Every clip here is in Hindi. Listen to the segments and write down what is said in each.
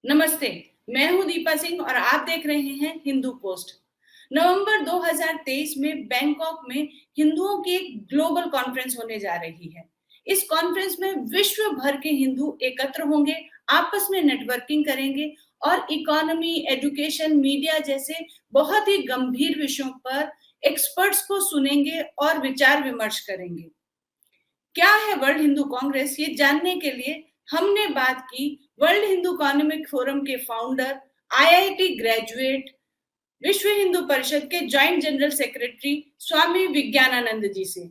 नमस्ते, मैं हूं दीपा सिंह और आप देख रहे हैं हिंदू पोस्ट। नवंबर 2023 में बैंकॉक में हिंदुओं की एक ग्लोबल कॉन्फ्रेंस होने जा रही है। इस कॉन्फ्रेंस में विश्व भर के हिंदू एकत्र होंगे, आपस में नेटवर्किंग करेंगे और इकोनॉमी, एजुकेशन, मीडिया जैसे बहुत ही गंभीर विषयों पर एक्सपर्ट्स को सुनेंगे और विचार विमर्श करेंगे। क्या है वर्ल्ड हिंदू कांग्रेस, ये जानने के लिए हमने बात की वर्ल्ड हिंदू इकोनॉमिक फोरम के फाउंडर, आईआईटी ग्रेजुएट, विश्व हिंदू परिषद के जॉइंट जनरल सेक्रेटरी स्वामी विज्ञानानंद जी से।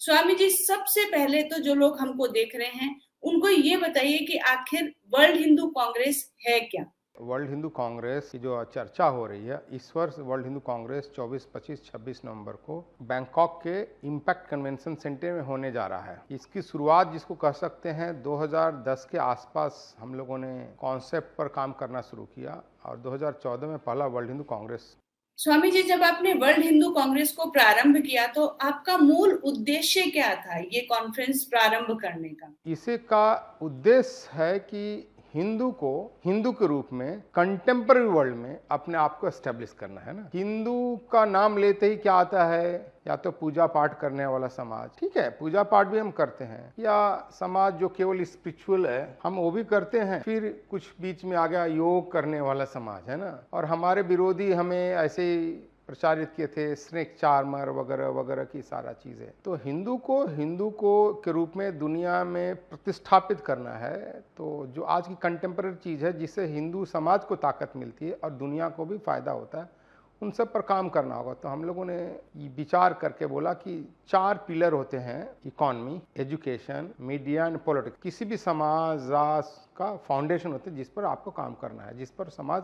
स्वामी जी, सबसे पहले तो जो लोग हमको देख रहे हैं उनको ये बताइए कि आखिर वर्ल्ड हिंदू कांग्रेस है क्या? वर्ल्ड हिंदू कांग्रेस की जो चर्चा हो रही है इस वर्ष वर्ल्ड हिंदू कांग्रेस 24, 25, 26 नवंबर को बैंकॉक के इम्पैक्ट कन्वेंशन सेंटर में होने जा रहा है। इसकी शुरुआत जिसको कह सकते हैं 2010 के आसपास हम लोगों ने कॉन्सेप्ट पर काम करना शुरू किया और 2014 में पहला वर्ल्ड हिंदू कांग्रेस। स्वामी जी, जब आपने वर्ल्ड हिंदू कांग्रेस को प्रारंभ किया तो आपका मूल उद्देश्य क्या था ये कॉन्फ्रेंस प्रारंभ करने का? इसे का उद्देश्य है कि हिंदू को हिंदू के रूप में कंटेम्पररी वर्ल्ड में अपने आप को एस्टेब्लिश करना है ना। हिंदू का नाम लेते ही क्या आता है? या तो पूजा पाठ करने वाला समाज, ठीक है, पूजा पाठ भी हम करते हैं, या समाज जो केवल स्पिरिचुअल है हम वो भी करते हैं। फिर कुछ बीच में आ गया योग करने वाला समाज, है ना। और हमारे विरोधी हमें ऐसे प्रचारित किए थे स्नेक चार्मर वगैरह वगैरह की सारा चीज़ें। तो हिंदू को के रूप में दुनिया में प्रतिष्ठापित करना है। तो जो आज की कंटेम्पररी चीज़ है जिससे हिंदू समाज को ताकत मिलती है और दुनिया को भी फायदा होता है, उन सब पर काम करना होगा। तो हम लोगों ने विचार करके बोला कि 4 पिलर होते हैं: economy, education, media and politics. किसी भी समाज राष्ट्र का फाउंडेशन होता है जिस पर आपको काम करना है, जिस पर समाज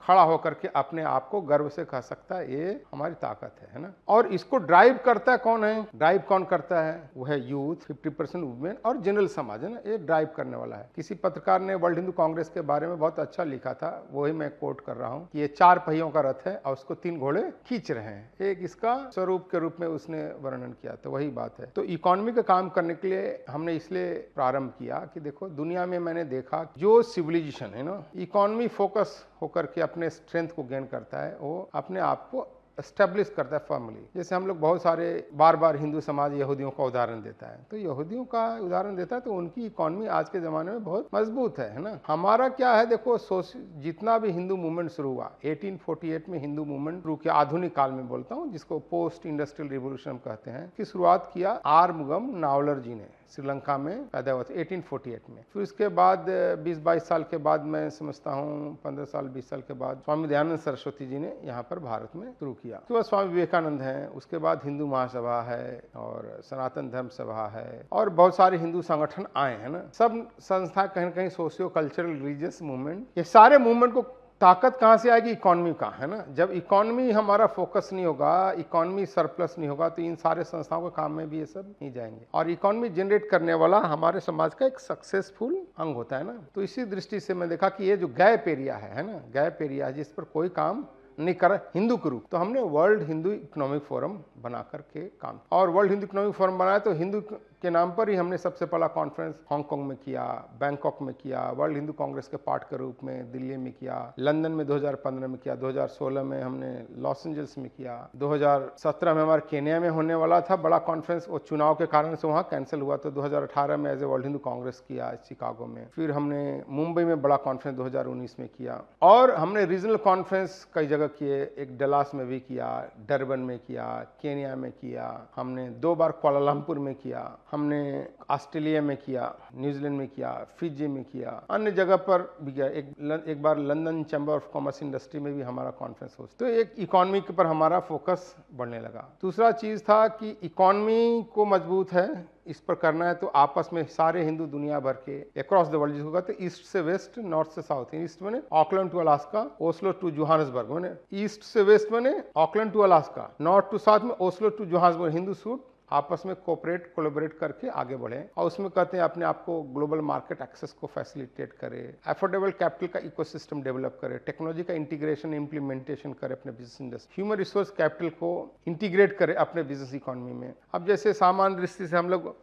खड़ा होकर के अपने आप को गर्व से कह सकता है ये हमारी ताकत है ना। और इसको ड्राइव करता है कौन है? ड्राइव कौन करता है? वो है यूथ, 50% वुमेन और जनरल समाज, है ना। ये ड्राइव करने वाला है। किसी पत्रकार ने वर्ल्ड हिंदू कांग्रेस के बारे में बहुत अच्छा लिखा था, वही मैं कोट कर रहा हूँ कि ये 4 पहियों का रथ है और उसको 3 घोड़े खींच रहे हैं। एक इसका स्वरूप के रूप में उसने वर्णन किया, तो वही बात है। तो इकोनॉमी का काम करने के लिए हमने इसलिए प्रारंभ किया कि देखो दुनिया में मैंने देखा जो सिविलाइजेशन है ना, इकोनॉमी फोकस होकर के अपने स्ट्रेंथ को गेन करता है, वो अपने आप को एस्टेब्लिश करता है फर्मली। जैसे हम लोग बहुत सारे बार बार हिंदू समाज यहूदियों का उदाहरण देता है, तो यहूदियों का उदाहरण देता है तो उनकी इकोनॉमी आज के ज़माने में बहुत मजबूत है ना। हमारा क्या है? देखो जितना भी हिंदू मूवमेंट शुरू हुआ 1848 में, हिंदू मूवमेंट शुरू किया, आधुनिक काल में बोलता हूँ, जिसको पोस्ट इंडस्ट्रियल रिवोल्यूशन कहते हैं, की शुरुआत किया आर्मुगम नावलर जी ने। श्रीलंका में पैदा हुआ था 1848 में। फिर उसके बाद 20-22 साल के बाद, मैं समझता हूँ 15 साल 20 साल के बाद, स्वामी दयानंद सरस्वती जी ने यहाँ पर भारत में शुरू किया। उसके बाद स्वामी विवेकानंद हैं, उसके बाद हिंदू महासभा है और सनातन धर्म सभा है और बहुत सारे हिंदू संगठन आए हैं ना। सब संस्था कहीं न कहीं सोशियो कल्चरल रिलीजियस मूवमेंट, ये सारे मूवमेंट को ताकत कहाँ से आएगी? इकोनॉमी का, है ना। जब इकोनॉमी हमारा फोकस नहीं होगा, इकोनॉमी सरप्लस नहीं होगा, तो इन सारे संस्थाओं के काम में भी ये सब नहीं जाएंगे। और इकोनॉमी जनरेट करने वाला हमारे समाज का एक सक्सेसफुल अंग होता है ना। तो इसी दृष्टि से मैं देखा कि ये जो गैप एरिया है ना, गैप एरिया जिस पर कोई काम नहीं कर हिंदू के रूप, तो हमने वर्ल्ड हिंदू इकोनॉमिक फोरम बना करके काम। और वर्ल्ड हिंदू इकोनॉमिक फोरम बनाया तो हिंदू के नाम पर ही हमने सबसे पहला कॉन्फ्रेंस हांगकांग में किया, बैंकॉक में किया, वर्ल्ड हिंदू कांग्रेस के पार्ट के रूप में दिल्ली में किया, लंदन में 2015 में किया, 2016 में हमने लॉस एंजल्स में किया, 2017 में हमारे केन्या में होने वाला था बड़ा कॉन्फ्रेंस, वो चुनाव के कारण से वहाँ कैंसिल हुआ, तो 2018 में as a world Hindu congress किया शिकागो में। फिर हमने मुंबई में बड़ा कॉन्फ्रेंस 2019 में किया और हमने रीजनल कॉन्फ्रेंस कई जगह किए, एक डलास में भी किया, डरबन में किया, केन्या में किया, हमने 2 बार कुआलालंपुर में किया, हमने ऑस्ट्रेलिया में किया, न्यूजीलैंड में किया, फिजी में किया, अन्य जगह पर भी किया। एक बार London chamber of commerce industry में भी हमारा कॉन्फ्रेंस हो। तो एक इकोनॉमी के पर हमारा फोकस बढ़ने लगा। दूसरा चीज़ था कि इकोनॉमी को मजबूत है, इस पर करना है तो आपस में सारे हिंदू दुनिया भर के अक्रॉस द वर्ल्ड, जिसको कहते हैं ईस्ट से वेस्ट, नॉर्थ से साउथ। ईस्ट मैंने Auckland to Alaska, Oslo to Johannesburg, मैंने ईस्ट से वेस्ट मैंने Auckland to Alaska, north to south में ओस्लो टू जोहान्सबर्ग। हिंदू सूट आपस में कोऑपरेट कोलैबोरेट करके आगे बढ़े और उसमें कहते हैं अपने आप को ग्लोबल मार्केट एक्सेस को फैसिलिटेट करे, अफोर्डेबल कैपिटल का इकोसिस्टम डेवलप करे, टेक्नोलॉजी का इंटीग्रेशन इम्प्लीमेंटेशन करे अपने business industry, human resource capital को इंटीग्रेट करे अपने बिजनेस इकोनॉमी में। अब जैसे सामान्य दृष्टि से हम लोग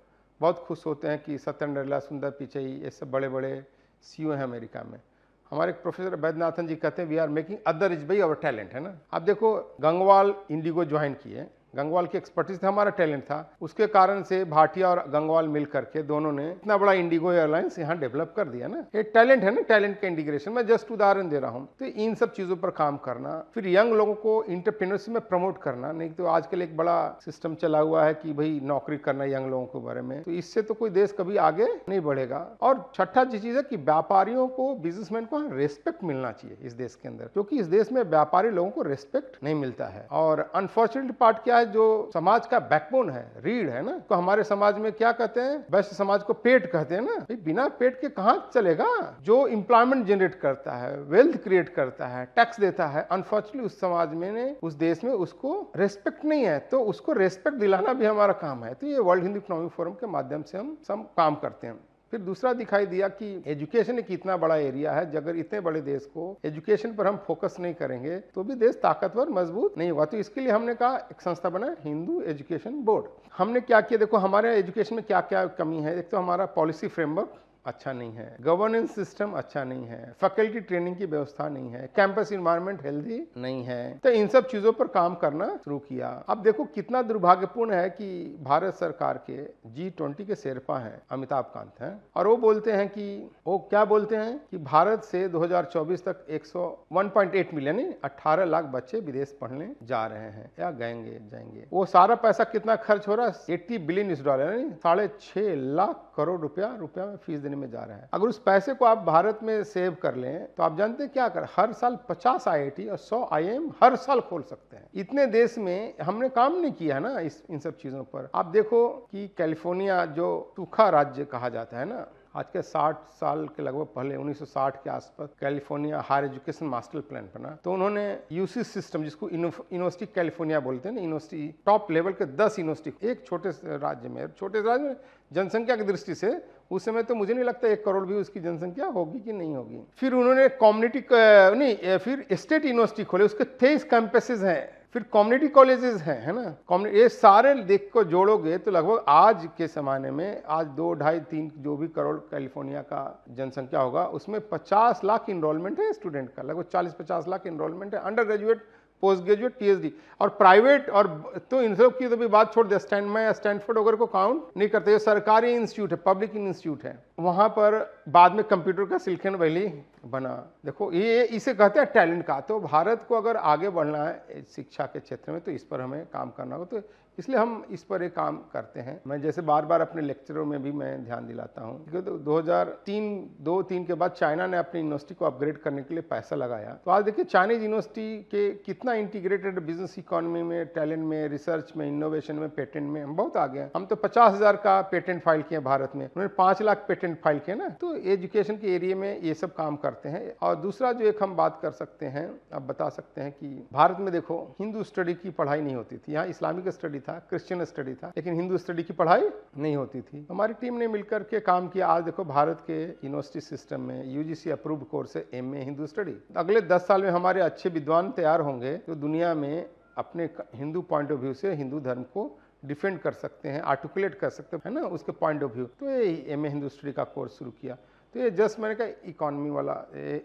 बहुत खुश होते हैं कि सत्येंद्र नडेला, सुंदर पिचई, ये सब बड़े बड़े सीईओ हैं अमेरिका में। हमारे एक प्रोफेसर वैद्यनाथन जी कहते हैं we are making other is by our talent, है ना। आप देखो गंगवाल इंडिगो ज्वाइन किए, गंगवाल की एक्सपर्टीज था, हमारा टैलेंट था, उसके कारण से भाटिया और गंगवाल मिल करके दोनों ने इतना बड़ा इंडिगो एयरलाइंस यहाँ डेवलप कर दिया ना। ये टैलेंट है ना, टैलेंट का इंटीग्रेशन। मैं जस्ट उदाहरण दे रहा हूँ। तो इन सब चीजों पर काम करना, फिर यंग लोगों को इंटरप्रेन्योरशिप में प्रमोट करना। नहीं तो आजकल एक बड़ा सिस्टम चला हुआ है कि भाई नौकरी करना यंग लोगों के बारे में, तो इससे तो कोई देश कभी आगे नहीं बढ़ेगा। और छठा चीज है कि व्यापारियों को, बिजनेसमैन को रेस्पेक्ट मिलना चाहिए इस देश के अंदर, क्योंकि इस देश में व्यापारी लोगों को रेस्पेक्ट नहीं मिलता है। और अनफॉर्चुनेट पार्ट क्या है, जो समाज का बैकबोन है, रीढ़ है ना, तो हमारे समाज में क्या कहते हैं, वैश्य समाज को पेट कहते हैं ना। बिना पेट के कहां चलेगा। जो एम्प्लॉयमेंट जनरेट करता है, वेल्थ क्रिएट करता है, टैक्स देता है, अनफॉर्चुनेटली उस समाज में, उस देश में उसको रेस्पेक्ट नहीं है। तो उसको रेस्पेक्ट दिलाना भी हमारा काम है। तो ये वर्ल्ड हिंदू इकोनॉमिक फोरम के माध्यम से हम सब काम करते हैं। फिर दूसरा दिखाई दिया कि एजुकेशन एक इतना बड़ा एरिया है, अगर इतने बड़े देश को एजुकेशन पर हम फोकस नहीं करेंगे तो भी देश ताकतवर, मजबूत नहीं होगा। तो इसके लिए हमने कहा एक संस्था बना, हिंदू एजुकेशन बोर्ड। हमने क्या किया, देखो हमारे एजुकेशन में क्या क्या कमी है। एक तो हमारा पॉलिसी फ्रेमवर्क अच्छा नहीं है, गवर्नेंस सिस्टम अच्छा नहीं है, फैकल्टी ट्रेनिंग की व्यवस्था नहीं है, कैंपस इन्वायरमेंट हेल्दी नहीं है। तो इन सब चीजों पर काम करना शुरू किया। अब देखो कितना दुर्भाग्यपूर्ण है कि भारत सरकार के G20 के शेरपा हैं, अमिताभ कांत हैं, और वो बोलते हैं कि वो क्या बोलते हैं कि भारत से 2024 तक 1.8 मिलियन 18 लाख बच्चे विदेश पढ़ने जा रहे हैं या जाएंगे। वो सारा पैसा कितना खर्च हो रहा है, $80 बिलियन, 6.5 लाख करोड़ रुपया में फीस देने में जा रहा है। अगर उस पैसे को आप भारत में सेव कर लें तो आप जानते हैं क्या कर, हर साल 50 IIT और 100 IIM हर साल खोल सकते हैं। इतने देश में हमने काम नहीं किया है ना इन सब चीजों पर। आप देखो कि कैलिफोर्निया जो सूखा राज्य कहा जाता है ना, आज के 60 साल के लगभग पहले 1960 के आसपास California higher education master plan बना। तो उन्होंने यूसी सिस्टम, जिसको यूनिवर्सिटी कैलिफोर्निया बोलते हैं ना, यूनिवर्सिटी टॉप लेवल के 10 यूनिवर्सिटी एक छोटे राज्य में जनसंख्या की दृष्टि से उस समय तो मुझे नहीं लगता 1 करोड़ भी उसकी जनसंख्या होगी कि नहीं होगी। फिर उन्होंने फिर स्टेट यूनिवर्सिटी खोले, उसके 23 कैंपसेस हैं, फिर कम्युनिटी कॉलेजेस हैं, है ना। ये सारे देख को जोड़ोगे तो लगभग आज के ज़माने में, आज 2, 2.5, 3 जो भी करोड़ कैलिफोर्निया का जनसंख्या होगा, उसमें 50 लाख इनरोलमेंट है स्टूडेंट का, लगभग 40-50 लाख इनरोलमेंट है, under graduate, post graduate, PhD। और प्राइवेट और तो इन सब की तो भी बात छोड़ दे, स्टैनफोर्ड वगैरह को काउंट नहीं करते। ये सरकारी इंस्टीट्यूट है, पब्लिक इंस्टीट्यूट है, वहां पर बाद में कंप्यूटर का सिलिकॉन वैली बना। देखो ये इसे कहते हैं टैलेंट का। तो भारत को अगर आगे बढ़ना है शिक्षा के क्षेत्र में तो इस पर हमें काम करना होगा। तो इसलिए हम इस पर एक काम करते हैं। मैं जैसे बार बार अपने लेक्चरों में भी मैं ध्यान दिलाता हूँ कि 2003 के बाद चाइना ने अपनी यूनिवर्सिटी को अपग्रेड करने के लिए पैसा लगाया। तो आज देखिए चाइनीज यूनिवर्सिटी के कितना इंटीग्रेटेड बिजनेस इकोनॉमी में, टैलेंट में, रिसर्च में, इनोवेशन में, पेटेंट में हम बहुत आगे हैं। हम तो 50,000 का पेटेंट फाइल किए भारत में, उन्होंने 5 लाख पेटेंट फाइल किए ना। तो एजुकेशन के एरिया में ये सब काम करते हैं। और दूसरा जो एक हम बात कर सकते हैं, आप बता सकते हैं कि भारत में देखो हिंदू स्टडी की पढ़ाई नहीं होती थी, यहाँ इस्लामिक स्टडी था, क्रिश्चियन स्टडी था, लेकिन हिंदू स्टडी की पढ़ाई नहीं होती थी। हमारी टीम ने मिलकर के काम किया। आज देखो भारत के यूनिवर्सिटी सिस्टम में UGC अप्रूव्ड कोर्स है MA हिंदू स्टडी। अगले 10 साल में हमारे अच्छे विद्वान तैयार होंगे तो दुनिया में अपने हिंदू पॉइंट ऑफ व्यू से हिंदू धर्म को डिफेंड कर सकते हैं, आर्टिकुलेट कर सकते हैं, है ना, उसके पॉइंट ऑफ व्यू। तो ये MA हिंदू स्टडी का कोर्स शुरू किया। तो ये जस्ट मैंने कहा इकोनॉमी वाला,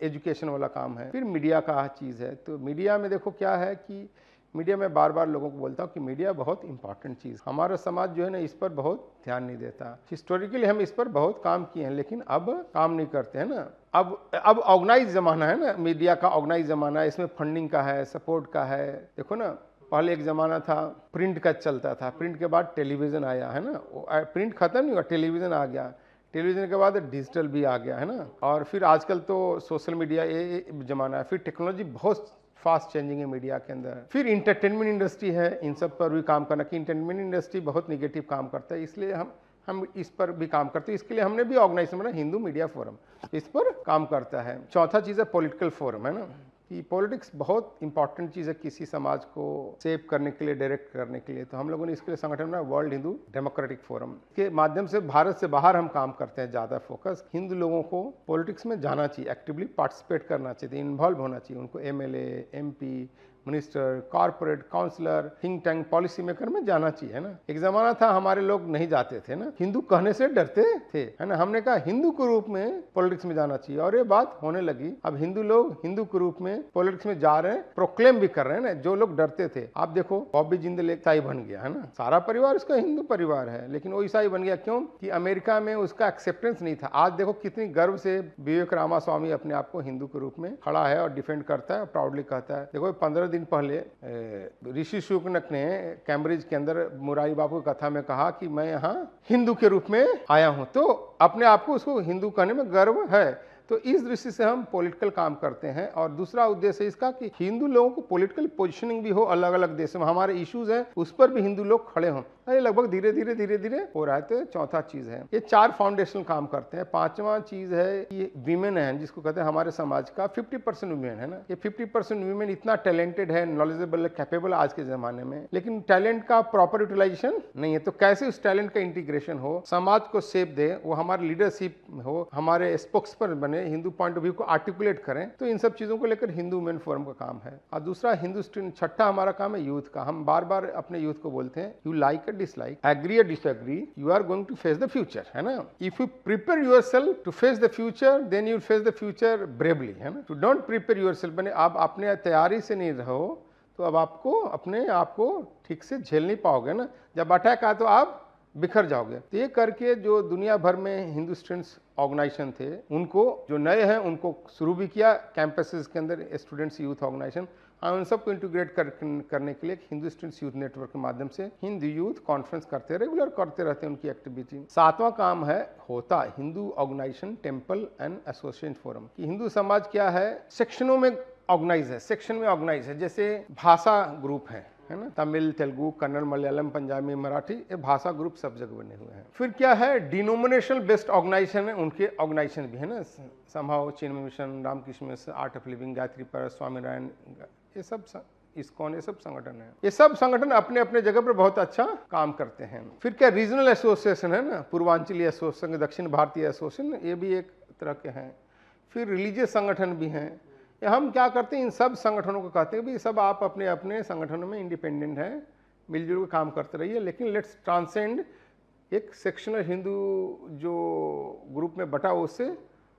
एजुकेशन वाला काम है। फिर मीडिया का चीज़ है। तो मीडिया में देखो क्या है कि मीडिया में बार बार लोगों को बोलता हूँ कि मीडिया बहुत इंपॉर्टेंट चीज़। हमारा समाज जो है ना इस पर बहुत ध्यान नहीं देता। हिस्टोरिकली हम इस पर बहुत काम किए हैं लेकिन अब काम नहीं करते हैं ना। अब ऑर्गेनाइज ज़माना है ना, मीडिया का ऑर्गेनाइज ज़माना है, इसमें फंडिंग का है, सपोर्ट का है। देखो ना, पहले एक ज़माना था प्रिंट का चलता था, प्रिंट के बाद टेलीविज़न आया, है ना, प्रिंट खत्म नहीं हुआ, टेलीविज़न आ गया, टेलीविज़न के बाद डिजिटल भी आ गया, है ना। और फिर आजकल तो सोशल मीडिया ये ज़माना है। फिर टेक्नोलॉजी बहुत फास्ट चेंजिंग है मीडिया के अंदर। फिर इंटरटेनमेंट इंडस्ट्री है, इन सब पर भी काम करना कि इंटरटेनमेंट इंडस्ट्री बहुत निगेटिव काम करता है, इसलिए हम इस पर भी काम करते हैं। इसके लिए हमने भी ऑर्गेनाइजेशन बना, हिंदू मीडिया फोरम, इस पर काम करता है। चौथा चीज़ है पॉलिटिकल फोरम, है ना, कि पॉलिटिक्स बहुत इंपॉर्टेंट चीज़ है किसी समाज को सेव करने के लिए, डायरेक्ट करने के लिए। तो हम लोगों ने इसके लिए संगठन बनाया वर्ल्ड हिंदू डेमोक्रेटिक फोरम के माध्यम से भारत से बाहर हम काम करते हैं। ज़्यादा फोकस हिंदू लोगों को पॉलिटिक्स में जाना चाहिए, एक्टिवली पार्टिसिपेट करना चाहिए, इन्वॉल्व होना चाहिए, उनको MLA, MP, minister, corporate councillor, think tank, policy maker में जाना चाहिए, है ना। एक जमाना था हमारे लोग नहीं जाते थे ना, हिंदू कहने से डरते थे, है ना। हमने कहा हिंदू के रूप में पॉलिटिक्स में जाना चाहिए और ये बात होने लगी। अब हिंदू लोग हिंदू के रूप में पॉलिटिक्स में जा रहे हैं, प्रोक्लेम भी कर रहे हैं ना। जो लोग डरते थे, आप देखो बॉबी जिंदल ईसाई बन गया, है ना। सारा परिवार उसका हिंदू परिवार है, लेकिन वो ईसाई बन गया। क्यों? कि अमेरिका में उसका एक्सेप्टेंस नहीं था। आज देखो कितनी गर्व से विवेक रामास्वामी अपने आप को हिंदू के रूप में खड़ा है और डिफेंड करता है, प्राउडली कहता है। देखो 15 दिन पहले ऋषि शुनक ने कैम्ब्रिज के अंदर मुरारी बापू की कथा में कहा कि मैं यहाँ हिंदू के रूप में आया हूँ, तो अपने आप को उसको हिंदू कहने में गर्व है। तो इस दृष्टि से हम पॉलिटिकल काम करते हैं। और दूसरा उद्देश्य इसका कि हिंदू लोगों को पॉलिटिकल पोजीशनिंग भी हो, अलग अलग देशों में हमारे इश्यूज हैं उस पर भी हिंदू लोग खड़े हों। ये लगभग धीरे धीरे हो रहा है। तो चौथा चीज है, ये 4 फाउंडेशनल काम करते हैं। 5वां चीज है ये वीमेन है, जिसको कहते हैं हमारे समाज का 50% वीमेन, है ना। ये 50% वीमेन इतना टैलेंटेड है, नॉलेजेबल है, कैपेबल आज के जमाने में, लेकिन टैलेंट का प्रॉपर यूटिलाइजेशन नहीं है। तो कैसे उस टैलेंट का इंटीग्रेशन हो, समाज को शेप दे, वो हमारे लीडरशिप हो, हमारे स्पोक्स पर बने, हिंदू पॉइंट ऑफ व्यू को आर्टिकुलेट करें। तो इन सब चीजों को लेकर हिंदू वुमेन फोरम का काम है। और दूसरा हिंदू स्टूडेंट, छठा हमारा काम है यूथ का। हम बार बार अपने यूथ को बोलते हैं, यू लाइक डिसलाइक, एग्री और disagree, you are going to face the future, है ना। If you prepare yourself to face the future, then you face the future bravely, है ना। टू डोंट प्रिपेयर योरसेल्फ, मैंने आप अपने तैयारी से नहीं रहो तो अब आपको अपने आप को ठीक से झेल नहीं पाओगे ना। जब अटैक आए तो आप बिखर जाओगे। तो ये करके जो दुनिया भर में हिंदू स्टूडेंट्स ऑर्गेनाइजेशन थे, उनको जो नए हैं उनको शुरू भी किया कैंपसेस के अंदर स्टूडेंट्स यूथ ऑर्गेनाइजेशन, और उन सबको इंटीग्रेट करने के लिए हिंदू स्टूडेंट्स यूथ नेटवर्क के माध्यम से हिंदू यूथ कॉन्फ्रेंस करते, रेगुलर करते रहते हैं उनकी एक्टिविटी। 7वां काम है होता Hindu organisation temple and association forum. कि हिंदू समाज क्या है, सेक्शनों में ऑर्गेनाइज है, सेक्शन में ऑर्गेनाइज है। जैसे भाषा ग्रुप है ना, तमिल, तेलुगु, कन्नड़, मलयालम, पंजाबी, मराठी, ये भाषा ग्रुप सब जगह बने हुए हैं। फिर क्या है, डिनोमिनेशनल बेस्ड ऑर्गेनाइजेशन है, उनके ऑर्गेनाइजेशन भी है ना, संभाव, Chinmaya mission, Ramakrishna mission, art of living, Gayatri पर, स्वामीनारायण, ये सब इस्कॉन, ये सब संगठन है। ये सब संगठन अपने अपने जगह पर बहुत अच्छा काम करते हैं। फिर क्या रीजनल एसोसिएशन है ना, पूर्वांचलीय एसोसिएशन, दक्षिण भारतीय एसोसिएशन, ये भी एक तरह के हैं। फिर रिलीजियस संगठन भी हैं। हम क्या करते हैं, इन सब संगठनों को कहते हैं भी सब आप अपने अपने संगठनों में इंडिपेंडेंट हैं, मिलजुल कर काम करते रहिए, लेकिन लेट्स ट्रांसेंड एक सेक्शनल हिंदू जो ग्रुप में बटा उससे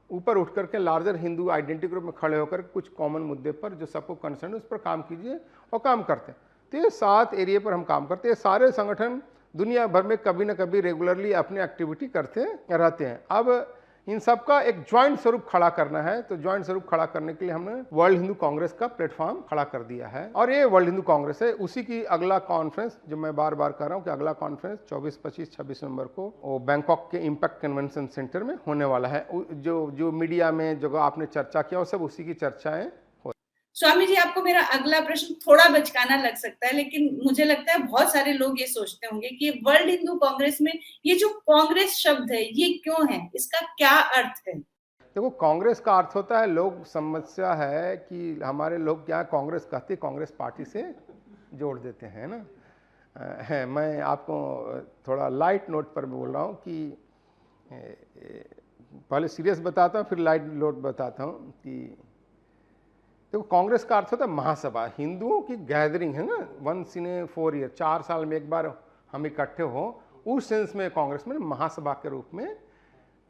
ऊपर उठ करके लार्जर हिंदू आइडेंटिटी ग्रुप में खड़े होकर कुछ कॉमन मुद्दे पर जो सबको कंसर्न उस पर काम कीजिए और काम करते हैं। तो ये 7 एरिया पर हम काम करते हैं। सारे संगठन दुनिया भर में कभी ना कभी रेगुलरली अपनी एक्टिविटी करते रहते हैं। अब इन सब का एक ज्वाइंट स्वरूप खड़ा करना है, तो ज्वाइंट स्वरूप खड़ा करने के लिए हमने वर्ल्ड हिंदू कांग्रेस का प्लेटफॉर्म खड़ा कर दिया है। और ये वर्ल्ड हिंदू कांग्रेस है, उसी की अगला कॉन्फ्रेंस, जो मैं बार बार कह रहा हूँ कि अगला कॉन्फ्रेंस 24, 25, 26 नवंबर को वो बैंकॉक के इम्पैक्ट कन्वेंशन सेंटर में होने वाला है। जो मीडिया में जो आपने चर्चा किया वो सब उसी की चर्चाएं। स्वामी जी, आपको मेरा अगला प्रश्न थोड़ा बचकाना लग सकता है, लेकिन मुझे लगता है बहुत सारे लोग ये सोचते होंगे कि वर्ल्ड हिंदू कांग्रेस में ये जो कांग्रेस शब्द है ये क्यों है, इसका क्या अर्थ है? देखो, कांग्रेस का अर्थ होता है, लोग समस्या है कि हमारे लोग क्या कांग्रेस कहते, कांग्रेस पार्टी से जोड़ देते हैं ना। मैं आपको थोड़ा लाइट नोट पर बोल रहा हूँ कि पहले सीरियस बताता हूँ फिर लाइट नोट बताता हूँ कि देखो, कांग्रेस का अर्थ होता है महासभा, हिंदुओं की गैदरिंग, है ना, वंस इन ए 4 ईयर, 4 साल में एक बार हम इकट्ठे हो, उस सेंस में कांग्रेस में महासभा के रूप में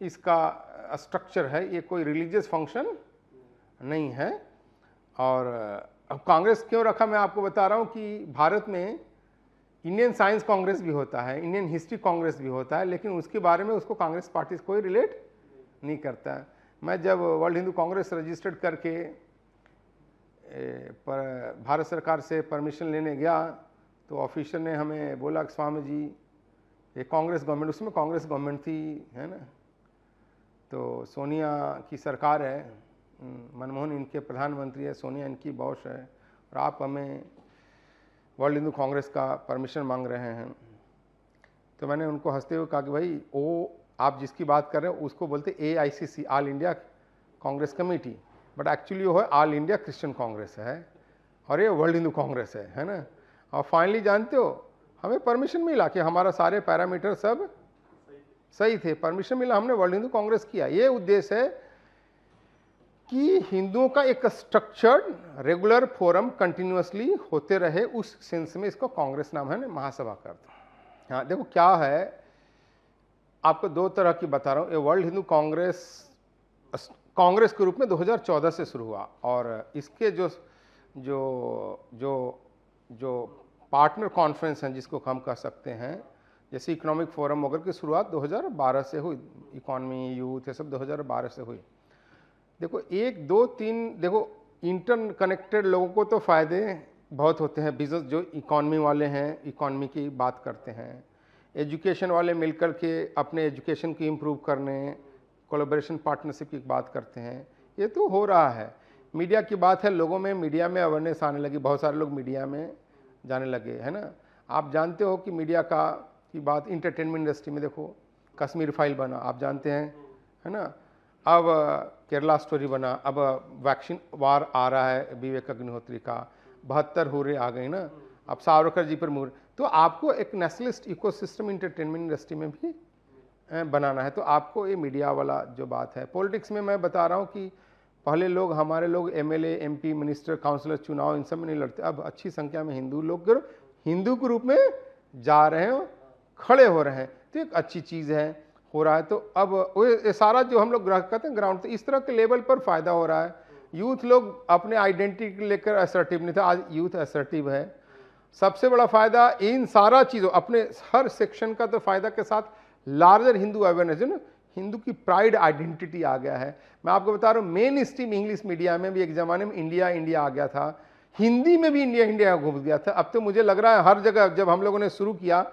इसका स्ट्रक्चर है। ये कोई रिलीजियस फंक्शन नहीं है। और अब कांग्रेस क्यों रखा मैं आपको बता रहा हूँ कि भारत में इंडियन साइंस कांग्रेस भी होता है, इंडियन हिस्ट्री कांग्रेस भी होता है, लेकिन उसके बारे में उसको कांग्रेस पार्टी से कोई रिलेट नहीं करता है। मैं जब वर्ल्ड हिंदू कांग्रेस रजिस्टर्ड करके पर भारत सरकार से परमिशन लेने गया तो ऑफिसर ने हमें बोला कि स्वामी जी ये कांग्रेस गवर्नमेंट, उसमें कांग्रेस गवर्नमेंट थी, है ना, तो सोनिया की सरकार है, मनमोहन इनके प्रधानमंत्री है, सोनिया इनकी बॉस है, और आप हमें वर्ल्ड हिंदू कांग्रेस का परमिशन मांग रहे हैं। तो मैंने उनको हंसते हुए कहा कि भाई वो आप जिसकी बात कर रहे हैं उसको बोलते AICC, all India Congress committee, but actually वो है ऑल इंडिया क्रिश्चियन कांग्रेस है और ये वर्ल्ड हिंदू कांग्रेस है ना। और फाइनली जानते हो हमें परमिशन मिला कि हमारा सारे पैरामीटर सब सही थे, परमिशन मिला, हमने वर्ल्ड हिंदू कांग्रेस किया। ये उद्देश्य है कि हिंदुओं का एक स्ट्रक्चर्ड रेगुलर फोरम कंटिन्यूअसली होते रहे, उस सेंस में इसको कांग्रेस नाम है ना, महासभा का अर्थ। हाँ देखो क्या है, आपको दो तरह की बता रहा हूँ। ये वर्ल्ड हिंदू कांग्रेस के रूप में 2014 से शुरू हुआ, और इसके जो जो जो जो पार्टनर कॉन्फ्रेंस हैं जिसको हम कह सकते हैं, जैसे इकोनॉमिक फोरम वगैरह की शुरुआत 2012 से हुई, इकॉनमी यूथ ये सब 2012 से हुई। देखो 1 2 3 देखो इंटर कनेक्टेड लोगों को तो फ़ायदे बहुत होते हैं। बिजनेस जो इकॉनमी वाले हैं, इकॉनमी की बात करते हैं, एजुकेशन वाले मिलकर के अपने एजुकेशन को इम्प्रूव करने, कोलैबोरेशन पार्टनरशिप की बात करते हैं, ये तो हो रहा है। मीडिया की बात है, लोगों में मीडिया में अवेयरनेस आने लगी, बहुत सारे लोग मीडिया में जाने लगे, है ना। आप जानते हो कि मीडिया की बात इंटरटेनमेंट इंडस्ट्री में देखो, कश्मीर फाइल बना, आप जानते हैं, है ना। अब केरला स्टोरी बना, अब वैक्सीन वार आ रहा है विवेक अग्निहोत्री का, 72 हुर्रे आ गई ना, अब सावरकर जी पर मुहर। तो आपको एक नेशनलिस्ट इकोसिस्टम इंटरटेनमेंट इंडस्ट्री में भी बनाना है, तो आपको ये मीडिया वाला जो बात है। पॉलिटिक्स में मैं बता रहा हूँ कि पहले लोग, हमारे लोग एमएलए, एमपी, मिनिस्टर, काउंसलर चुनाव इन सब में नहीं लड़ते, अब अच्छी संख्या में हिंदू लोग हिंदू के रूप में जा रहे हैं, खड़े हो रहे हैं, तो एक अच्छी चीज़ है, हो रहा है। तो अब ये सारा जो हम लोग कहते हैं ग्राउंड, तो इस तरह के लेवल पर फायदा हो रहा है। यूथ लोग अपने आइडेंटिटी लेकर असर्टिव नहीं था, आज यूथ असर्टिव है। सबसे बड़ा फायदा इन सारा चीज़ों, अपने हर सेक्शन का तो फायदा के साथ लार्जर हिंदू अवेयरनेस, ना हिंदू की प्राइड आइडेंटिटी आ गया है। मैं आपको बता रहा हूँ, मेन स्ट्रीम इंग्लिश मीडिया में भी एक ज़माने में इंडिया इंडिया आ गया था, हिंदी में भी इंडिया इंडिया घुस गया था। अब तो मुझे लग रहा है हर जगह जब हम लोगों ने शुरू किया,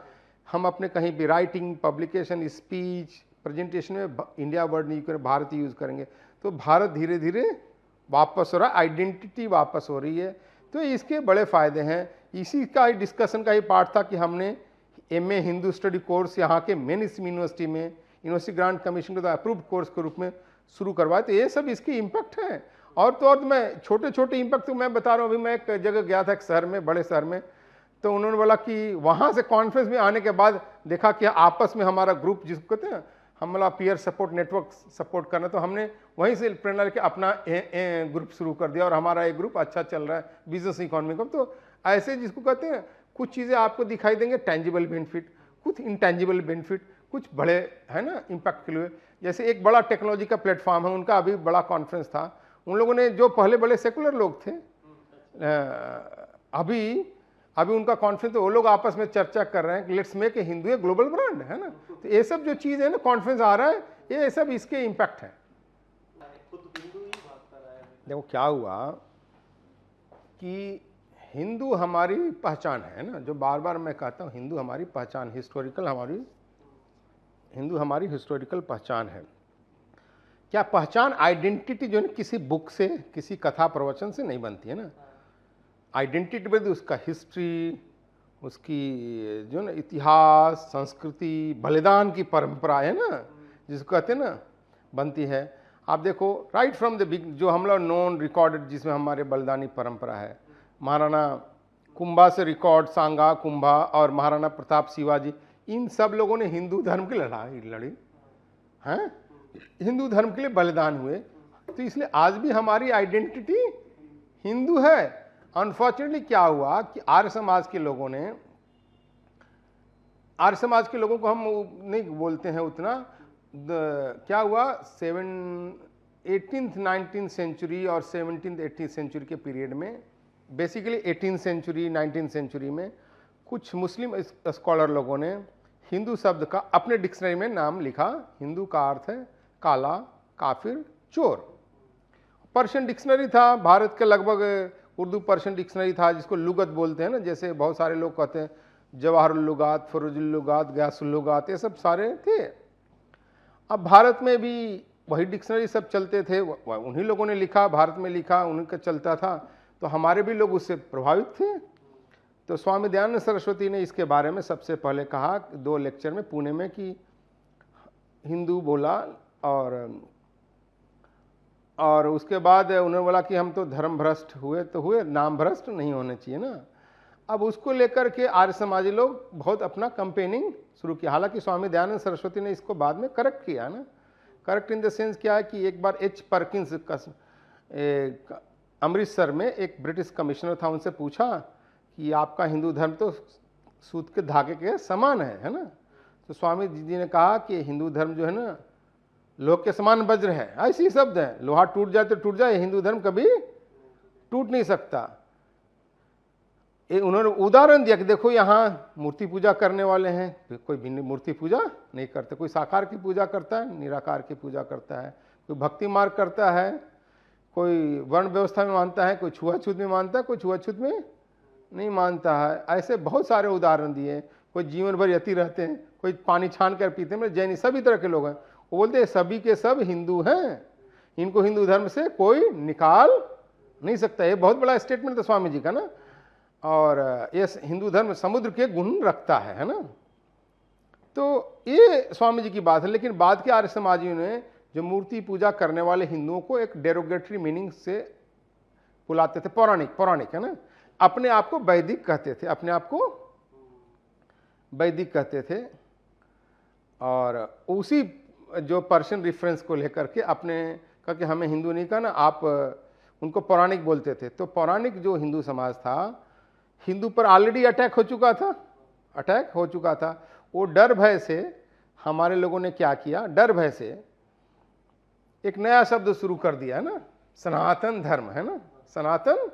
हम अपने कहीं भी राइटिंग, पब्लिकेशन, स्पीच, प्रेजेंटेशन में इंडिया वर्ड नहीं करें, भारत यूज़ करेंगे, तो भारत धीरे धीरे वापस हो रहा है, आइडेंटिटी वापस हो रही है। तो इसके बड़े फ़ायदे हैं। इसी का डिस्कशन का ही पार्ट था कि हमने एमए हिंदू स्टडी कोर्स यहाँ के मेन स्ट्रीम यूनिवर्सिटी में यूनिवर्सिटी ग्रांट कमीशन के द्वारा अप्रूव्ड कोर्स के रूप में शुरू करवाए। तो ये सब इसके इम्पैक्ट हैं। और तो और मैं छोटे छोटे इम्पैक्ट तो मैं बता रहा हूँ। अभी मैं एक जगह गया था, एक शहर में, बड़े शहर में, तो उन्होंने बोला कि वहाँ से कॉन्फ्रेंस में आने के बाद देखा कि आपस में हमारा ग्रुप, जिसको कहते हैं हमारा पीयर सपोर्ट नेटवर्क सपोर्ट करना, तो हमने वहीं से प्रेरणा लेके अपना ग्रुप शुरू कर दिया, और हमारा एक ग्रुप अच्छा चल रहा है बिजनेस इकोनॉमी का। तो ऐसे जिसको कहते हैं, कुछ चीज़ें आपको दिखाई देंगे टेंजिबल बेनिफिट, कुछ इंटेंजिबल बेनिफिट, कुछ बड़े है ना इम्पैक्ट के लिए। जैसे एक बड़ा टेक्नोलॉजी का प्लेटफॉर्म है, उनका अभी बड़ा कॉन्फ्रेंस था। उन लोगों ने, जो पहले बड़े सेकुलर लोग थे, अभी उनका कॉन्फ्रेंस, तो वो लोग आपस में चर्चा कर रहे हैं कि let's make a Hindu a global brand, है ना। तो ये सब जो चीज़ है ना, कॉन्फ्रेंस आ रहा है, ये सब इसके इम्पैक्ट है। देखो क्या हुआ कि हिंदू हमारी पहचान है ना, जो बार बार मैं कहता हूँ, हिंदू हमारी पहचान, हिंदू हमारी हिस्टोरिकल पहचान है। क्या पहचान, आइडेंटिटी जो है किसी बुक से, किसी कथा प्रवचन से नहीं बनती है ना। आइडेंटिटी में उसका हिस्ट्री, उसकी जो ना इतिहास, संस्कृति, बलिदान की परंपरा है ना, जिसको कहते हैं ना, बनती है। आप देखो राइट फ्रॉम द बिग, जो हम लोग नॉन रिकॉर्डेड, जिसमें हमारे बलिदानी परंपरा है, महाराणा कुंभा से रिकॉर्ड, सांगा, कुंभा और महाराणा प्रताप, शिवाजी, इन सब लोगों ने हिंदू धर्म की लड़ी हैं, हिंदू धर्म के लिए बलिदान हुए। तो इसलिए आज भी हमारी आइडेंटिटी हिंदू है। अनफॉर्चुनेटली क्या हुआ कि आर्य समाज के लोगों को हम नहीं बोलते हैं उतना, क्या हुआ 18th 19th सेंचुरी और 17th 18th सेंचुरी के पीरियड में, basically 18th century 19th century में, कुछ मुस्लिम स्कॉलर लोगों ने हिंदू शब्द का अपने डिक्शनरी में नाम लिखा। हिंदू का अर्थ है काला, काफिर, चोर। पर्शियन डिक्शनरी था, भारत के लगभग उर्दू पर्शियन डिक्शनरी था, जिसको लुगत बोलते हैं ना, जैसे बहुत सारे लोग कहते हैं जवाहरुल लुगात, फरोजुल लुगात, गयासुल लुगात, ये सब सारे थे। अब भारत में भी वही डिक्शनरी सब चलते थे, उन्हीं लोगों ने लिखा, भारत में लिखा, उन्हीं का चलता था, तो हमारे भी लोग उससे प्रभावित थे। तो स्वामी दयानंद सरस्वती ने इसके बारे में सबसे पहले कहा 2 लेक्चर में पुणे में कि हिंदू बोला, और उसके बाद उन्होंने बोला कि हम तो धर्म भ्रष्ट हुए तो हुए, नाम भ्रष्ट नहीं होने चाहिए ना। अब उसको लेकर के आर्य समाजी लोग बहुत अपना कंपेनिंग शुरू किया। हालांकि स्वामी दयानंद सरस्वती ने इसको बाद में करेक्ट किया ना। करेक्ट इन द सेंस क्या है कि एक बार एच परकिंस अमृतसर में एक ब्रिटिश कमिश्नर था, उनसे पूछा कि आपका हिंदू धर्म तो सूत के धागे के समान है ना। तो स्वामी जी ने कहा कि हिंदू धर्म जो है ना लोह के समान वज्र है, ऐसे ही शब्द है, लोहा टूट जाए तो टूट जाए, हिंदू धर्म कभी टूट नहीं सकता। उन्होंने उदाहरण दिया कि देखो यहाँ मूर्ति पूजा करने वाले हैं, कोई भी मूर्ति पूजा नहीं करते, कोई साकार की पूजा करता है, निराकार की पूजा करता है, कोई भक्ति मार्ग करता है, कोई वर्ण व्यवस्था में मानता है, कोई छुआछूत में मानता है, कोई छुआछूत में नहीं मानता है। ऐसे बहुत सारे उदाहरण दिए। कोई जीवन भर यति रहते हैं, कोई पानी छान कर पीते हैं, जैन सभी तरह के लोग हैं। वो बोलते हैं सभी के सब हिंदू हैं, इनको हिंदू धर्म से कोई निकाल नहीं सकता। ये बहुत बड़ा स्टेटमेंट था स्वामी जी का ना। और ये हिंदू धर्म समुद्र के गुण रखता है ना। तो ये स्वामी जी की बात है। लेकिन बाद के आर्य समाजियों ने जो मूर्ति पूजा करने वाले हिंदुओं को एक डेरोगेटरी मीनिंग से बुलाते थे, पौराणिक है ना, अपने आप को वैदिक कहते थे, अपने आप को वैदिक कहते थे। और उसी जो पर्शियन रेफरेंस को लेकर के अपने कहा कि हमें हिंदू नहीं कहना, आप उनको पौराणिक बोलते थे। तो पौराणिक जो हिंदू समाज था, हिंदू पर ऑलरेडी अटैक हो चुका था। वो डर भय से हमारे लोगों ने क्या किया, डर भय से एक नया शब्द शुरू कर दिया है ना, सनातन धर्म है ना, सनातन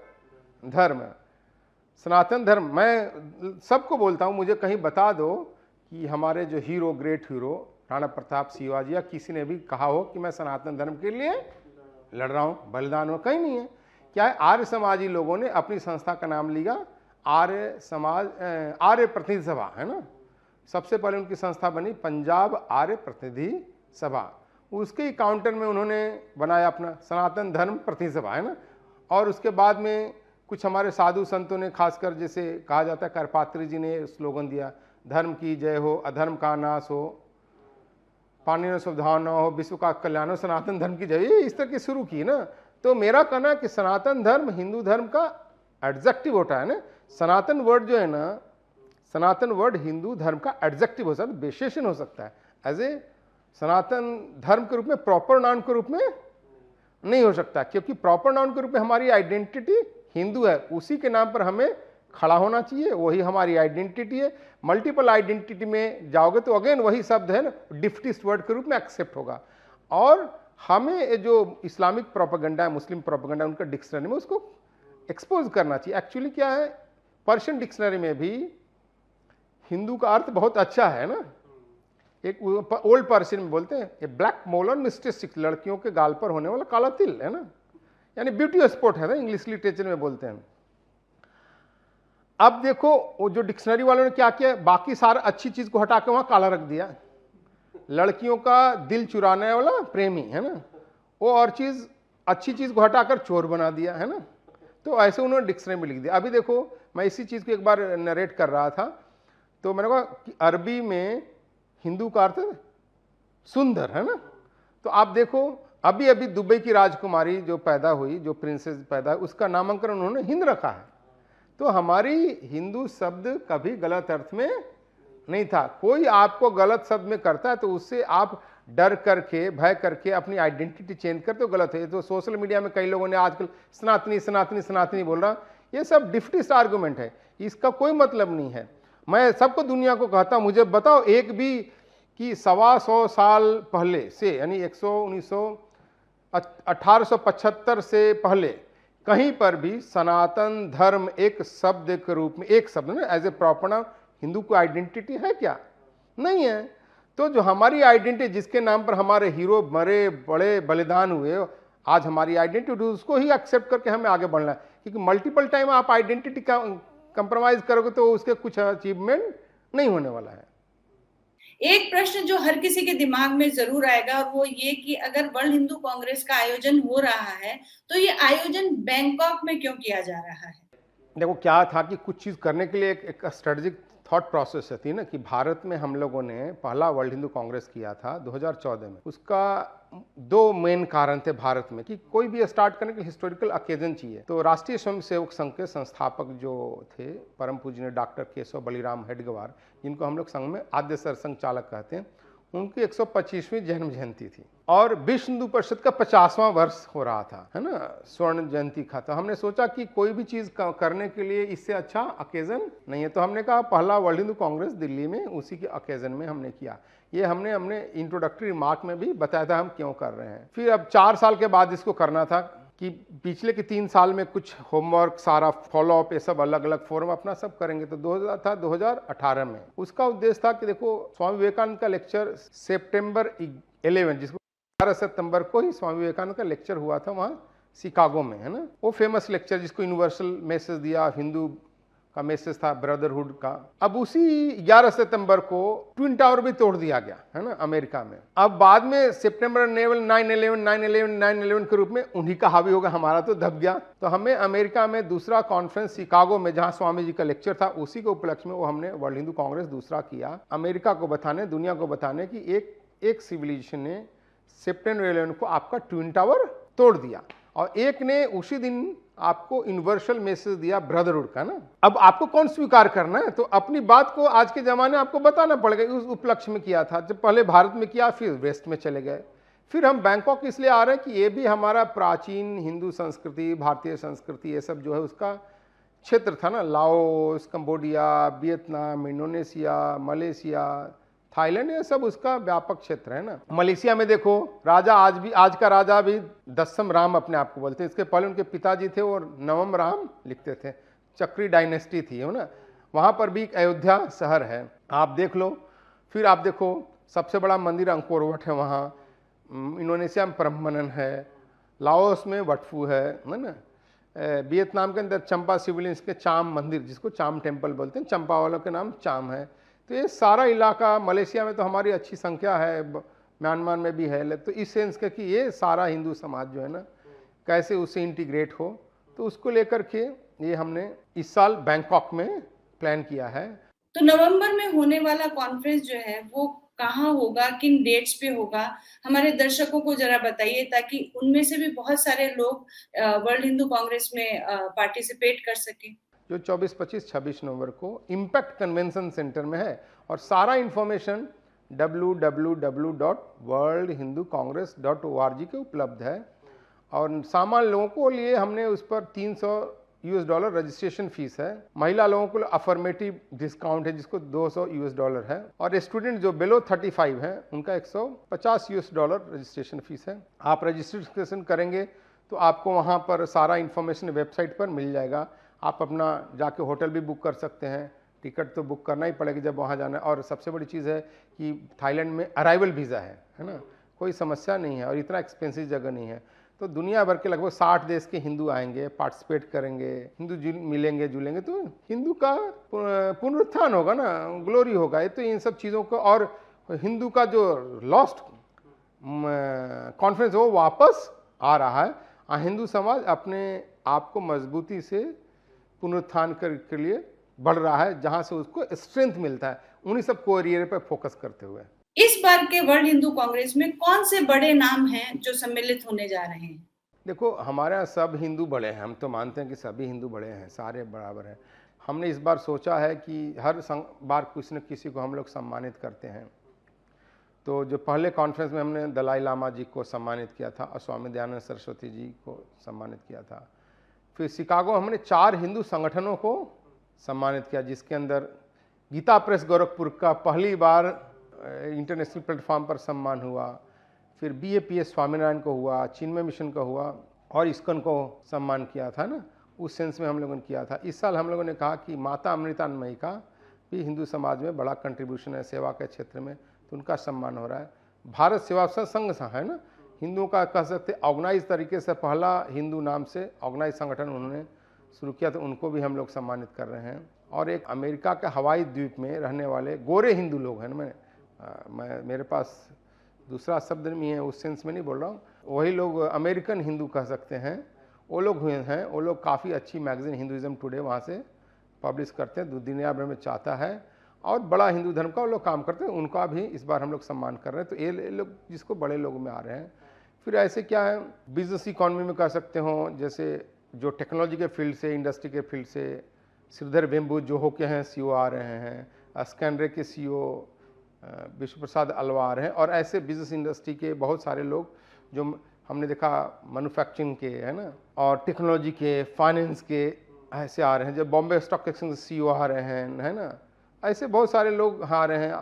धर्म। मैं सबको बोलता हूँ, मुझे कहीं बता दो कि हमारे जो hero, great hero Rana Pratap, Shivaji या किसी ने भी कहा हो कि मैं सनातन धर्म के लिए लड़ रहा हूँ, बलिदान हो, कहीं नहीं है। क्या है, आर्य समाजी लोगों ने अपनी संस्था का नाम लिया आर्य प्रतिनिधि सभा है ना। सबसे पहले उनकी संस्था बनी पंजाब आर्य प्रतिनिधि सभा। उसके ही काउंटर में उन्होंने बनाया अपना सनातन धर्म प्रतिनिधि सभा है ना। और उसके बाद में कुछ हमारे साधु संतों ने, खासकर जैसे कहा जाता है करपात्री जी ने स्लोगन दिया, धर्म की जय हो, अधर्म का नाश हो, पानी सद्भावना हो, विश्व का कल्याण हो, सनातन धर्म की जय, इस तरह की शुरू की ना। तो मेरा कहना है कि सनातन धर्म हिंदू धर्म का एडजेक्टिव होता है ना। सनातन वर्ड जो है ना, सनातन वर्ड हिंदू धर्म का एडजेक्टिव हो सकता है, विशेषण हो सकता है। एज ए सनातन धर्म के रूप में, प्रॉपर नाउन के रूप में नहीं हो सकता, क्योंकि प्रॉपर नाउन के रूप में हमारी आइडेंटिटी हिंदू है, उसी के नाम पर हमें खड़ा होना चाहिए, वही हमारी आइडेंटिटी है। मल्टीपल आइडेंटिटी में जाओगे तो अगेन वही शब्द है ना, डिफ्टिस्ट वर्ड के रूप में एक्सेप्ट होगा। और हमें जो इस्लामिक प्रोपेगेंडा है, मुस्लिम प्रोपेगेंडा, उनका डिक्शनरी में उसको एक्सपोज करना चाहिए। एक्चुअली क्या है, पर्शियन डिक्शनरी में भी हिंदू का अर्थ बहुत अच्छा है ना। एक ओल्ड पर्शियन में बोलते हैं ए ब्लैक मोल ऑन मिस्टेक, लड़कियों के गाल पर होने वाला काला तिल है ना, यानी ब्यूटी स्पॉट है ना, इंग्लिश लिटरेचर में बोलते हैं। अब देखो वो जो डिक्शनरी वालों ने क्या किया, बाकी सारा अच्छी चीज को हटा के वहां काला रख दिया। लड़कियों का दिल चुराने वाला प्रेमी है ना, वो और चीज अच्छी चीज को हटाकर चोर बना दिया है ना। तो ऐसे उन्होंने डिक्शनरी में लिख दिया। अभी देखो, मैं इसी चीज को एक बार नरेट कर रहा था, तो मैंने कहा कि अरबी में हिंदू का अर्थ सुंदर है ना। तो आप देखो, अभी अभी दुबई की राजकुमारी जो पैदा हुई, जो प्रिंसेस पैदा, उसका नामांकन उन्होंने हिंद रखा है। तो हमारी हिंदू शब्द कभी गलत अर्थ में नहीं था। कोई आपको गलत शब्द में करता है तो उससे आप डर करके, भय करके अपनी आइडेंटिटी चेंज करते हो, गलत है। तो सोशल मीडिया में कई लोगों ने आजकल सनातनी बोल रहा, ये सब डिफ्टिस्ट आर्गुमेंट है, इसका कोई मतलब नहीं है। मैं सबको, दुनिया को कहता हूं, मुझे बताओ एक भी कि 125 साल पहले से, यानी 1875 से पहले कहीं पर भी सनातन धर्म एक शब्द के रूप में, एक शब्द ना, as a proper noun Hindu को आइडेंटिटी है क्या? नहीं है। तो जो हमारी आइडेंटिटी, जिसके नाम पर हमारे हीरो मरे, बड़े बलिदान हुए, आज हमारी आइडेंटिटी, उसको ही एक्सेप्ट करके हमें आगे बढ़ना है। क्योंकि मल्टीपल टाइम आप आइडेंटिटी का कंप्रोमाइज करोगे तो उसके कुछ अचीवमेंट नहीं होने वाला है। एक प्रश्न जो हर किसी के दिमाग में जरूर आएगा, और वो ये कि अगर वर्ल्ड हिंदू कांग्रेस का आयोजन हो रहा है तो ये आयोजन बैंकॉक में क्यों किया जा रहा है? देखो, क्या था कि कुछ चीज करने के लिए एक स्ट्रेटेजिक थॉट प्रोसेस थी ना, कि भारत में हम लोगों ने पहला वर्ल्ड हिंदू कांग्रेस किया था 2014 में। उसका दो मेन कारण थे भारत में, कि कोई भी स्टार्ट करने के लिए हिस्टोरिकल ओकेजन चाहिए। तो राष्ट्रीय स्वयंसेवक संघ के संस्थापक जो थे, परम पूजनीय डॉक्टर केशव बलिराम हेडगेवार, जिनको हम लोग संघ में आद्य सरसंघ चालक कहते हैं, उनकी 125वीं जन्म जयंती थी और विश्व हिंदू परिषद का 50वां वर्ष हो रहा था, है ना, स्वर्ण जयंती का। तो हमने सोचा कि कोई भी चीज करने के लिए इससे अच्छा अकेजन नहीं है, तो हमने कहा पहला वर्ल्ड हिंदू कांग्रेस दिल्ली में, उसी के अकेजन में हमने किया। ये हमने इंट्रोडक्टरी रिमार्क में भी बताया था हम क्यों कर रहे हैं। फिर अब 4 साल के बाद इसको करना था कि पिछले के 3 साल में कुछ होमवर्क, सारा फॉलोअप, ये सब अलग अलग फोरम अपना सब करेंगे। तो 2018 में उसका उद्देश्य था कि देखो स्वामी विवेकानंद का लेक्चर सितंबर 11, जिसको 11 सितंबर को ही स्वामी विवेकानंद का लेक्चर हुआ था वहाँ शिकागो में, है ना, वो फेमस लेक्चर जिसको यूनिवर्सल मैसेज दिया, हिंदू का मैसेज था, ब्रदरहुड का। अब उसी 11 सितंबर को ट्विन टावर भी तोड़ दिया गया, है ना, अमेरिका में। अब बाद में सितंबर 9/11 के रूप में उन्हीं का हावी हो गया, हमारा तो दब गया। तो हमें अमेरिका में दूसरा कॉन्फ्रेंस शिकागो में, जहां स्वामी जी का लेक्चर था, उसी के उपलक्ष्य में वो हमने वर्ल्ड हिंदू कांग्रेस दूसरा किया, अमेरिका को बताने, दुनिया को बताने कि एक सिविलाइजेशन ने सितंबर 11 को आपका ट्विन टावर तोड़ दिया और एक ने उसी दिन आपको यूनिवर्सल मैसेज दिया ब्रदरहुड का ना। अब आपको कौन स्वीकार करना है, तो अपनी बात को आज के जमाने आपको बताना पड़ेगा। उस उपलक्ष्य में किया था, जब पहले भारत में किया, फिर वेस्ट में चले गए, फिर हम बैंकॉक इसलिए आ रहे हैं कि ये भी हमारा प्राचीन हिंदू संस्कृति, भारतीय संस्कृति, ये सब जो है उसका क्षेत्र था ना। Laos, Cambodia, Vietnam, Indonesia, Malaysia, Thailand, ये सब उसका व्यापक क्षेत्र है ना। मलेशिया में देखो राजा आज का राजा भी दसम राम अपने आप को बोलते हैं। इसके पहले उनके पिताजी थे और नवम राम लिखते थे, चक्री डायनेस्टी थी, है ना। वहाँ पर भी एक अयोध्या शहर है, आप देख लो। फिर आप देखो सबसे बड़ा मंदिर अंकोर वट है वहाँ। इंडोनेशिया में परमबनन है, लाओस में वटफू है ना। वियतनाम के अंदर चंपा सिविलियंस के चाम मंदिर, जिसको चाम टेम्पल बोलते हैं, चंपा वालों के नाम चाम है। तो ये सारा इलाका, मलेशिया में तो हमारी अच्छी संख्या है, म्यांमार में भी है, तो इस सेंस का कि ये सारा हिंदू समाज जो है ना कैसे उससे इंटीग्रेट हो, तो उसको लेकर के ये हमने इस साल बैंकॉक में प्लान किया है। तो नवंबर में होने वाला कॉन्फ्रेंस जो है वो कहाँ होगा, किन डेट्स पे होगा, हमारे दर्शकों को जरा बताइए, ताकि उनमें से भी बहुत सारे लोग वर्ल्ड हिंदू कांग्रेस में पार्टिसिपेट कर सकें। जो 24, 25, 26 नवंबर को इम्पैक्ट कन्वेंशन सेंटर में है और सारा इंफॉर्मेशन www.worldhinducongress.org के उपलब्ध है। और सामान्य लोगों को लिए हमने उस पर $300 रजिस्ट्रेशन फीस है। महिला लोगों को अफर्मेटिव डिस्काउंट है जिसको $200 है, और स्टूडेंट जो बिलो 35 हैं उनका $150 रजिस्ट्रेशन फीस है। आप रजिस्ट्रेशन करेंगे तो आपको वहाँ पर सारा इंफॉर्मेशन वेबसाइट पर मिल जाएगा। आप अपना जाके होटल भी बुक कर सकते हैं, टिकट तो बुक करना ही पड़ेगा जब वहाँ जाना है। और सबसे बड़ी चीज़ है कि थाईलैंड में अराइवल वीज़ा है ना, कोई समस्या नहीं है और इतना एक्सपेंसिव जगह नहीं है। तो दुनिया भर के लगभग 60 देश के हिंदू आएंगे, पार्टिसिपेट करेंगे, हिंदू मिलेंगे जुलेंगे, तो हिंदू का पुनरुत्थान होगा ना, ग्लोरी होगा। ये तो इन सब चीज़ों को, और हिंदू का जो लॉस्ट कॉन्फ्रेंस वो वापस आ रहा है। हिंदू समाज अपने आप को मजबूती से पुनरुत्थान के लिए बढ़ रहा है, जहां से उसको स्ट्रेंथ मिलता है, उन्हीं सब को एरिया पर फोकस करते हुए। इस बार के वर्ल्ड हिंदू कांग्रेस में कौन से बड़े नाम हैं जो सम्मिलित होने जा रहे हैं? देखो हमारे यहाँ सब हिंदू बड़े हैं, हम तो मानते हैं कि सभी हिंदू बड़े हैं, सारे बराबर हैं। हमने इस बार सोचा है कि हर बार किसी न किसी को हम लोग सम्मानित करते हैं। तो जो पहले कॉन्फ्रेंस में हमने दलाई लामा जी को सम्मानित किया था और स्वामी दयानंद सरस्वती जी को सम्मानित किया था। फिर शिकागो हमने 4 हिंदू संगठनों को सम्मानित किया, जिसके अंदर गीता प्रेस गोरखपुर का पहली बार इंटरनेशनल प्लेटफॉर्म पर सम्मान हुआ। फिर BAPS स्वामीनारायण को हुआ, चिन्मय मिशन का हुआ और इस्कॉन को सम्मान किया था ना, उस सेंस में हम लोगों ने किया था। इस साल हम लोगों ने कहा कि माता अमृतानंदमयी का भी हिंदू समाज में बड़ा कंट्रीब्यूशन है सेवा के क्षेत्र में, तो उनका सम्मान हो रहा है। भारत सेवा संघ है ना, हिंदुओं का कह सकते ऑर्गेनाइज तरीके से पहला हिंदू नाम से ऑर्गेनाइज संगठन उन्होंने शुरू किया, तो उनको भी हम लोग सम्मानित कर रहे हैं। और एक अमेरिका के हवाई द्वीप में रहने वाले गोरे हिंदू लोग हैं, मेरे पास दूसरा शब्द नहीं है, उस सेंस में नहीं बोल रहा हूँ, वही लोग अमेरिकन हिंदू कह सकते हैं, वो लोग हुए हैं। वो लोग काफ़ी अच्छी मैगजीन हिंदुइज्म टुडे वहाँ से पब्लिश करते हैं, दुनिया भर में चाहता है और बड़ा हिंदू धर्म का वो लोग काम करते हैं, उनका भी इस बार हम लोग सम्मान कर रहे हैं। तो ये लोग जिसको बड़े लोग में आ रहे हैं। फिर ऐसे क्या है, बिजनेस इकॉनमी में कह सकते हो, जैसे जो टेक्नोलॉजी के फील्ड से, इंडस्ट्री के फील्ड से श्रीधर वेम्बू जोहो के हैं CEO आ रहे हैं, स्कैनरे के CEO विश्व प्रसाद अलवार हैं, और ऐसे बिजनेस इंडस्ट्री के बहुत सारे लोग जो हमने देखा मैन्युफैक्चरिंग के, है ना, और टेक्नोलॉजी के, फाइनेंस के ऐसे आ रहे हैं। जब बॉम्बे स्टॉक एक्सचेंज CEO आ रहे हैं, है ना, ऐसे बहुत सारे लोग आ रहे हैं।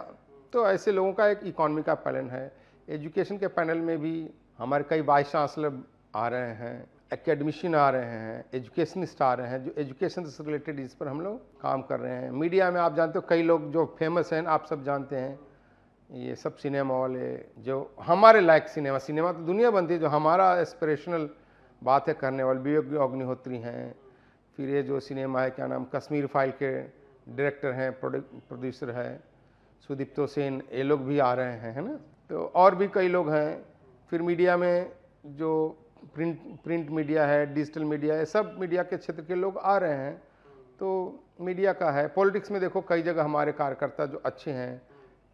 तो ऐसे लोगों का एक इकोनॉमी का पैनल है। एजुकेशन के पैनल में भी हमारे कई वाइस चांसलर आ रहे हैं, एकेडमिशियन आ रहे हैं, एजुकेशनिस्ट आ रहे हैं, जो एजुकेशन से रिलेटेड इस पर हम लोग काम कर रहे हैं। मीडिया में आप जानते हो कई लोग जो फेमस हैं, आप सब जानते हैं, ये सब सिनेमा वाले जो हमारे लायक सिनेमा तो दुनिया बनती है, जो हमारा एस्पिरेशनल बात है करने वाले, विवेक अग्निहोत्री हैं। फिर ये जो सिनेमा है, क्या नाम, कश्मीर फाइल के डायरेक्टर हैं, प्रोड्यूसर है सुदीप्तो सेन, ये लोग भी आ रहे हैं, है ना। तो और भी कई लोग हैं। फिर मीडिया में जो प्रिंट मीडिया है, डिजिटल मीडिया है, सब मीडिया के क्षेत्र के लोग आ रहे हैं। तो मीडिया का है। पॉलिटिक्स में देखो कई जगह हमारे कार्यकर्ता जो अच्छे हैं,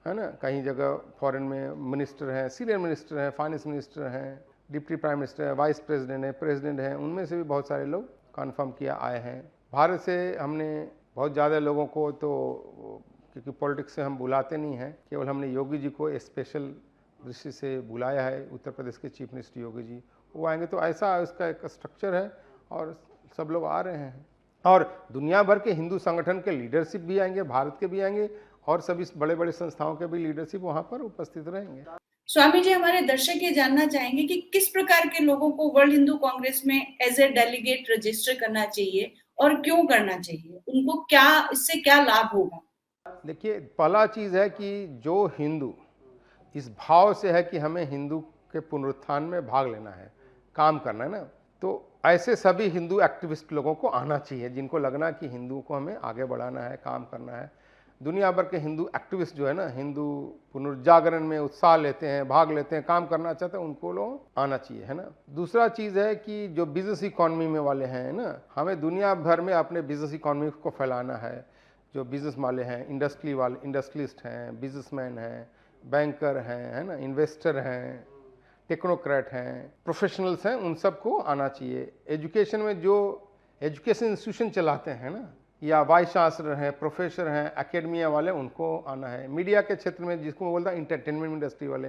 है ना, कहीं जगह फॉरेन में मिनिस्टर हैं, सीनियर मिनिस्टर हैं, फाइनेंस मिनिस्टर हैं, डिप्टी प्राइम मिनिस्टर है, वाइस प्रेसिडेंट है, प्रेसिडेंट हैं, उनमें से भी बहुत सारे लोग कन्फर्म किया आए हैं। भारत से हमने बहुत ज़्यादा लोगों को, तो क्योंकि पॉलिटिक्स से हम बुलाते नहीं हैं, केवल हमने योगी जी को स्पेशल दृष्टि से बुलाया है, उत्तर प्रदेश के चीफ मिनिस्टर योगी जी, वो आएंगे। तो ऐसा उसका एक स्ट्रक्चर है और सब लोग आ रहे हैं। और दुनिया भर के हिंदू संगठन के लीडरशिप भी आएंगे, भारत के भी आएंगे, और सभी बड़े बड़े संस्थाओं के भी लीडरशिप वहाँ पर उपस्थित रहेंगे। स्वामी जी, हमारे दर्शक ये जानना चाहेंगे कि किस प्रकार के लोगों को वर्ल्ड हिंदू कांग्रेस में एज ए डेलीगेट रजिस्टर करना चाहिए और क्यों करना चाहिए, उनको क्या, इससे क्या लाभ होगा? देखिए, पहला चीज़ है कि जो हिंदू इस भाव से है कि हमें हिंदू के पुनरुत्थान में भाग लेना है, काम करना है ना, तो ऐसे सभी हिंदू एक्टिविस्ट लोगों को आना चाहिए, जिनको लगना कि हिंदू को हमें आगे बढ़ाना है, काम करना है। दुनिया भर के हिंदू एक्टिविस्ट जो है ना, हिंदू पुनर्जागरण में उत्साह लेते हैं, भाग लेते हैं, काम करना चाहते हैं, उनको लोग आना चाहिए, है ना। दूसरा चीज़ है कि जो बिजनेस इकॉनमी में वाले हैं ना, हमें दुनिया भर में अपने बिजनेस इकॉनमी को फैलाना है। जो बिजनेस वाले हैं, इंडस्ट्री वाले, इंडस्ट्रियलिस्ट हैं, बिजनेसमैन हैं, बैंकर हैं, है ना, इन्वेस्टर हैं, टेक्नोक्रेट हैं, प्रोफेशनल्स हैं, उन सबको आना चाहिए। एजुकेशन में जो एजुकेशन इंस्टीट्यूशन चलाते हैं ना, या वाइस चांसलर हैं, प्रोफेसर हैं, एकेडमिया वाले, उनको आना है। मीडिया के क्षेत्र में जिसको मैं बोलता हूँ इंटरटेनमेंट इंडस्ट्री वाले,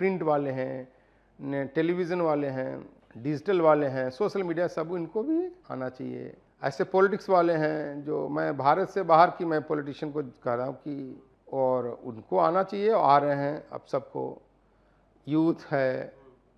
प्रिंट वाले हैं, टेलीविज़न वाले हैं, डिजिटल वाले हैं, सोशल मीडिया, सब इनको भी आना चाहिए। ऐसे पॉलिटिक्स वाले हैं, जो मैं भारत से बाहर की मैं पॉलिटिशियन को कह रहा हूँ कि, और उनको आना चाहिए, और आ रहे हैं अब सबको। यूथ है,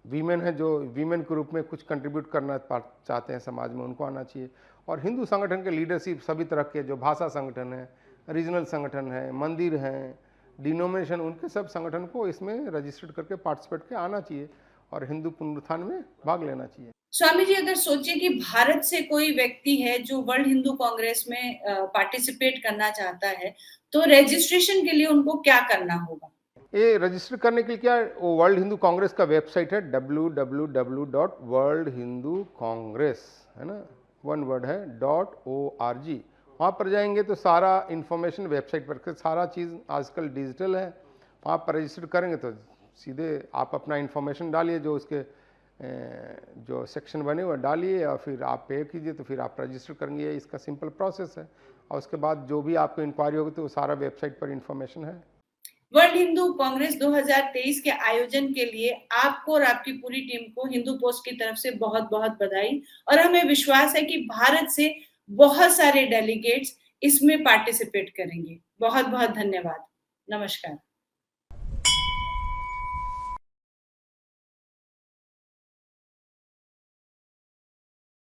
वीमेन है, जो वीमेन के रूप में कुछ कंट्रीब्यूट करना चाहते हैं समाज में, उनको आना चाहिए। और हिंदू संगठन के लीडरशिप सभी तरह के, जो भाषा संगठन है, रीजनल संगठन है, मंदिर हैं, डिनोमिनेशन, उनके सब संगठन को इसमें रजिस्टर्ड करके पार्टिसिपेट के आना चाहिए और हिंदू पुनरुत्थान में भाग लेना चाहिए। स्वामी जी, अगर सोचे कि भारत से कोई व्यक्ति है जो वर्ल्ड हिंदू कांग्रेस में पार्टिसिपेट करना चाहता है, तो रजिस्ट्रेशन के लिए उनको क्या करना होगा? ये रजिस्टर करने के लिए क्या, वो वर्ल्ड हिंदू कांग्रेस का वेबसाइट है www.worldhinducongress, है ना, वन वर्ड है .org। वहाँ पर जाएंगे तो सारा इन्फॉर्मेशन वेबसाइट पर, सारा चीज़ आजकल डिजिटल है। वहाँ पर रजिस्टर करेंगे तो सीधे आप अपना इन्फॉर्मेशन डालिए, जो उसके जो सेक्शन बने हुए डालिए, और फिर आप पे कीजिए, तो फिर आप रजिस्टर करेंगे। इसका सिंपल प्रोसेस है, और उसके बाद जो भी आपको इंक्वायरी होगी तो वो सारा वेबसाइट पर इन्फॉर्मेशन है। वर्ल्ड हिंदू कांग्रेस 2023 के आयोजन के लिए आपको और आपकी पूरी टीम को हिंदू पोस्ट की तरफ से बहुत बहुत बधाई, और हमें विश्वास है कि भारत से बहुत सारे डेलीगेट्स इसमें पार्टिसिपेट करेंगे। बहुत बहुत धन्यवाद। नमस्कार।